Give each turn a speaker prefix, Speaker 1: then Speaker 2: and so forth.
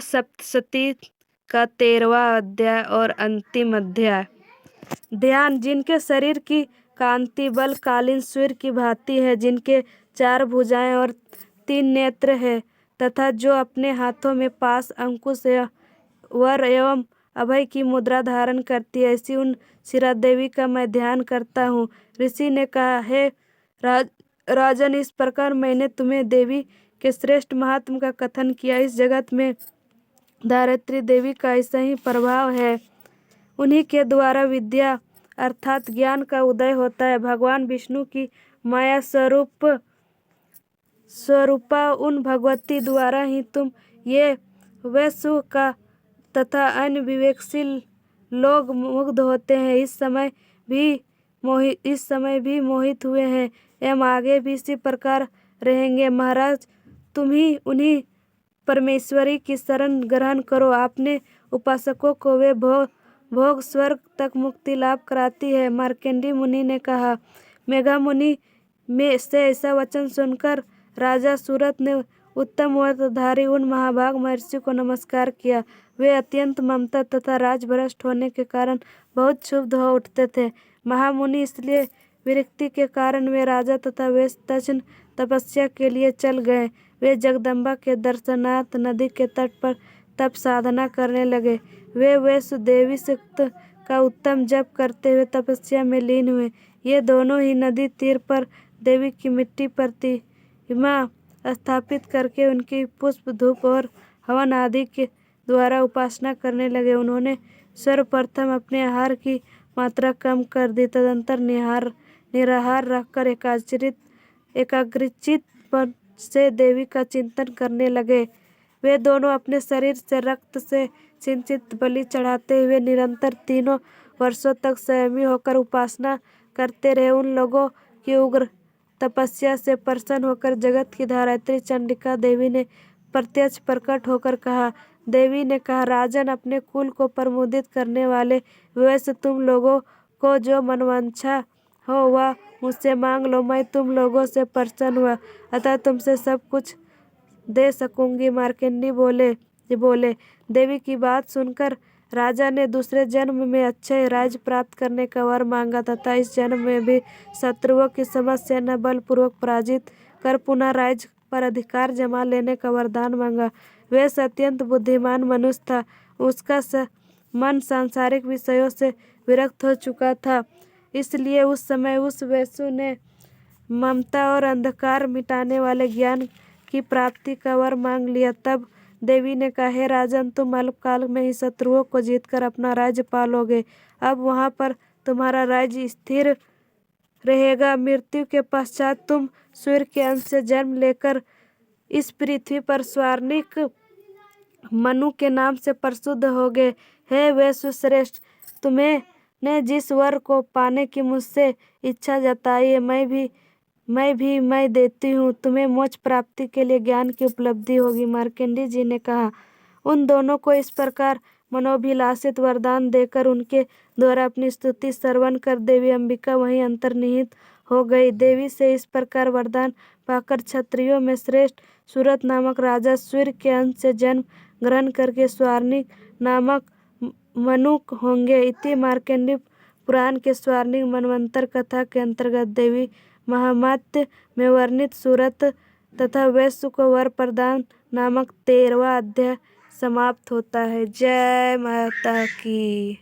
Speaker 1: सप्तशती का 13वां अध्याय और अंतिम अध्याय। ध्यान। जिनके शरीर की कांति बल कालीन सूर्य की भांति है, जिनके 4 भुजाएं और 3 नेत्र है, तथा जो अपने हाथों में पाश, अंकुश, वर एवं अभय की मुद्रा धारण करती है, ऐसी उन शिरा देवी का मैं ध्यान करता हूँ। ऋषि ने कहा, हे राजन, इस प्रकार मैंने तुम्हें देवी के श्रेष्ठ महात्म का कथन किया। इस जगत में धारित्री देवी का ऐसा ही प्रभाव है। उन्हीं के द्वारा विद्या अर्थात ज्ञान का उदय होता है। भगवान विष्णु की माया स्वरूपा उन भगवती द्वारा ही तुम ये वैश्व का तथा अन्य विवेकशील लोग मुग्ध होते हैं। इस समय भी मोहित हुए हैं एवं आगे भी इसी प्रकार रहेंगे। महाराज, तुम ही उन्हीं परमेश्वरी की शरण ग्रहण करो। आपने उपासकों को वे भोग स्वर्ग तक मुक्ति लाभ कराती है। मार्कंडेय मुनि ने कहा। मेघा मुनि में से ऐसा वचन सुनकर राजा सूरत ने उत्तम व्रतधारी उन महाभाग महर्षि को नमस्कार किया। वे अत्यंत ममता तथा राजभ्रष्ट होने के कारण बहुत क्षुब्ध हो उठते थे। महामुनि इसलिए विरक्ति के कारण वे राजा तथा वे तक्षण तपस्या के लिए चल गए। वे जगदम्बा के दर्शनार्थ नदी के तट पर तप साधना करने लगे। वे वैश्व देवी सूक्त का उत्तम जप करते हुए तपस्या में लीन हुए। ये दोनों ही नदी तीर पर देवी की मिट्टी प्रतिमा स्थापित करके उनकी पुष्प, धूप और हवन आदि के द्वारा उपासना करने लगे। उन्होंने सर्वप्रथम अपने आहार की मात्रा कम कर दी, तदंतर निराहार रहकर एकाग्रचित मन से देवी का चिंतन करने लगे। वे दोनों अपने शरीर से रक्त से सिंचित बलि चढ़ाते हुए निरंतर 3 वर्षों तक संयमी होकर उपासना करते रहे। उन लोगों की उग्र तपस्या से प्रसन्न होकर जगत की धारित्री चंडिका देवी ने प्रत्यक्ष प्रकट होकर कहा। देवी ने कहा, राजन, अपने कुल को प्रमुदित करने वाले वैश्य, तुम लोगों को जो मनवांछा हो वह मुझसे मांग लो। मैं तुम लोगों से प्रसन्न हुआ, अतः तुमसे सब कुछ दे सकूंगी। मार्कंडेय बोले। देवी की बात सुनकर राजा ने दूसरे जन्म में अक्षय राज्य प्राप्त करने का वर मांगा तथा इस जन्म में भी शत्रुओं की समस्त सेना बलपूर्वक पराजित कर पुनः राज्य पर अधिकार जमा लेने का वरदान मांगा। वैश्य अत्यंत बुद्धिमान मनुष्य था। उसका मन सांसारिक विषयों से विरक्त हो चुका था, इसलिए उस समय उस वैश्य ने ममता और अंधकार मिटाने वाले ज्ञान की प्राप्ति का वर मांग लिया। तब देवी ने कहा, हे राजन, तुम अल्पकाल में ही शत्रुओं को जीतकर अपना राज्य पालोगे। अब वहां पर तुम्हारा राज्य स्थिर रहेगा। मृत्यु के पश्चात तुम सूर्य के अंश से जन्म लेकर इस पृथ्वी पर स्वर्णिक मनु के नाम से प्रसिद्ध होगे। हे वैश्व श्रेष्ठ, तुम्हें जिस वर को पाने की मुझसे इच्छा जताई है, मैं देती हूँ। तुम्हें मोक्ष प्राप्ति के लिए ज्ञान की उपलब्धि होगी। मार्कंडेय जी ने कहा। उन दोनों को इस प्रकार मनोभिलाषित वरदान देकर उनके द्वारा अपनी स्तुति श्रवण कर देवी अंबिका वहीं अंतर्निहित हो गई। देवी से इस प्रकार वरदान पाकर क्षत्रियों में श्रेष्ठ सूरत नामक राजा सूर्य के अंश से जन्म ग्रहण करके स्वर्णिक नामक मनु होंगे। इति मार्कंडेय पुराण के स्वर्णिक मनवंतर कथा के अंतर्गत देवी महात्म्य में वर्णित सूरत तथा वैश्य को वर प्रदान नामक 13वां अध्याय समाप्त होता है। जय माता की।